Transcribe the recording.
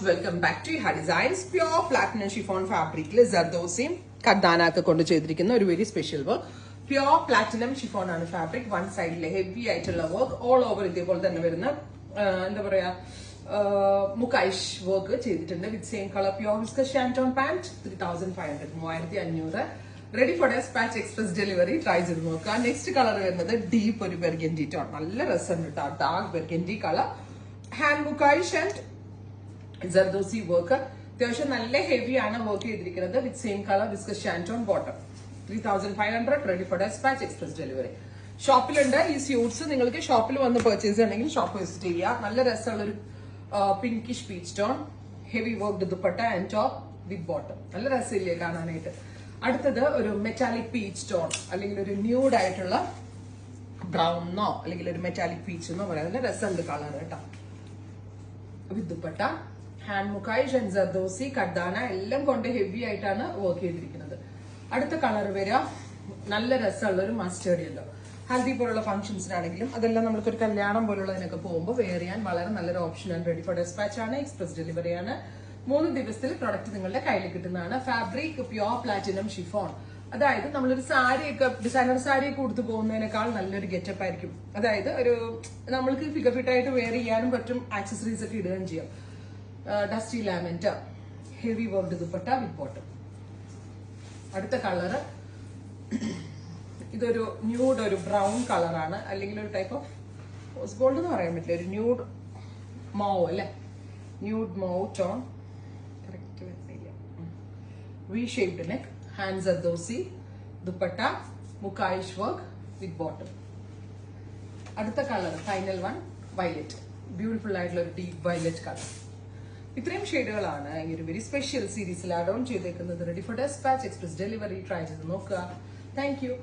Welcome back to ഹാ designs. Pure platinum chiffon ഫാബ്രിക്കിൽ ജർദോസിയും കർദാന ഒക്കെ കൊണ്ട് ചെയ്തിരിക്കുന്ന ഒരു very special work. Pure platinum chiffon ആണ് ഫാബ്രിക്. വൺ സൈഡിലെ ഹെവി ആയിട്ടുള്ള വർക്ക്, ഓൾ ഓവർ ഇതേപോലെ തന്നെ വരുന്ന എന്താ പറയാ മുക്കൈഷ് വർക്ക് ചെയ്തിട്ടുണ്ട്. With same colour pure viscose shantung pant 3500 3500. Ready for dispatch express delivery. Try ചെയ്ത് നോക്കുക. നെക്സ്റ്റ് കളർ വരുന്നത് ഡീപ്പ് ഒരു ബെർഗൻഡി ടോൺ, നല്ല രസമുണ്ട് കേട്ടോ. Dark burgundy colour, hand മുക്കൈഷ് and zardozi work. അത്യാവശ്യം നല്ല ഹെവി ആണ് വർക്ക് ചെയ്തിരിക്കുന്നത്. With same colour viscose shantung bottom 3500. Ready for dispatch express delivery. ഷോപ്പിലുണ്ട് ഈ സ്യൂട്ട്സ്. നിങ്ങൾക്ക് ഷോപ്പിൽ വന്ന് പർച്ചേസ് ചെയ്യണമെങ്കിൽ ഷോപ്പ് വിസിറ്റ് ചെയ്യുക. നല്ല രസമുള്ളൊരു pinkish peach tone, heavy work dupatta and top with bottom. നല്ല രസമില്ലേ കാണാനായിട്ട്. അടുത്തത് ഒരു മെറ്റാലിക് പീച്ച് ടോൺ, അല്ലെങ്കിൽ ഒരു ന്യൂഡ് ആയിട്ടുള്ള ബ്രൗണോ അല്ലെങ്കിൽ ഒരു മെറ്റാലിക് പീച്ച് എന്നോ പറയാം. നല്ല രസമുണ്ട് കളർ കേട്ടോ. വിത്ത് ദുപ്പട്ട, ഹാൻഡ് മുക്കൈഷ് ആൻഡ് ജർദോസി കർദാന എല്ലാം കൊണ്ട് ഹെവി ആയിട്ടാണ് വർക്ക് ചെയ്തിരിക്കുന്നത്. അടുത്ത കളർ വരിക നല്ല രസമുള്ള ഒരു മസ്റ്റേർഡ് യെല്ലോ. ഹൽദി പോലുള്ള ഫംഗ്ഷൻസിനാണെങ്കിലും അതെല്ലാം നമുക്കൊരു കല്യാണം പോലുള്ളതിനൊക്കെ പോകുമ്പോൾ വെയർ ചെയ്യാൻ വളരെ നല്ലൊരു ഓപ്ഷനാണ്. റെഡി ഫോർ ഡെസ്പാച്ച് ആണ്, എക്സ്പ്രസ് ഡെലിവറി ആണ്. 3 ദിവസത്തിൽ പ്രൊഡക്റ്റ് നിങ്ങളുടെ കയ്യിൽ കിട്ടുന്നതാണ്. Fabric pure platinum chiffon. അതായത് നമ്മളൊരു സാരിയൊക്കെ ഡിസൈനർ സാരിയൊക്കെ കൊടുത്തു പോകുന്നതിനേക്കാൾ നല്ലൊരു ഗെറ്റപ്പ് ആയിരിക്കും. അതായത് ഒരു നമ്മൾക്ക് ഫിഗർ ഫിറ്റ് ആയിട്ട് വെയർ ചെയ്യാനും പറ്റും, ആക്സസറീസ് ഒക്കെ ഇടുകയും ചെയ്യാം. ഡസ്റ്റി ലാമൻറ്റ്, heavy work dupatta with bottom. അടുത്ത കളറ് ഇതൊരു ന്യൂഡ്, ഒരു ബ്രൗൺ കളറാണ്, അല്ലെങ്കിൽ ഒരു ടൈപ്പ് ഓഫ് റോസ് ഗോൾഡ് എന്ന് പറയാൻ പറ്റില്ല, ഒരു ന്യൂഡ് മോവ് അല്ലെ, ന്യൂഡ് മോവ് ടോൺ. കറക്റ്റ് വരുന്നില്ല. V shaped neck, hand zardozi dupatta, mukaish work with bottom. അടുത്ത colour final one violet, beautiful ആയിട്ടുള്ള ഒരു ഡീപ് വയലറ്റ് കളർ. ഇത്രയും ഷെയ്ഡുകളാണ് ഈ ഒരു വെരി സ്പെഷ്യൽ സീരീസിൽ ആഡ് ഓൺ ചെയ്തേക്കുന്നത്. Ready for dispatch express delivery. Try ചെയ്ത് നോക്കുക. Thank U.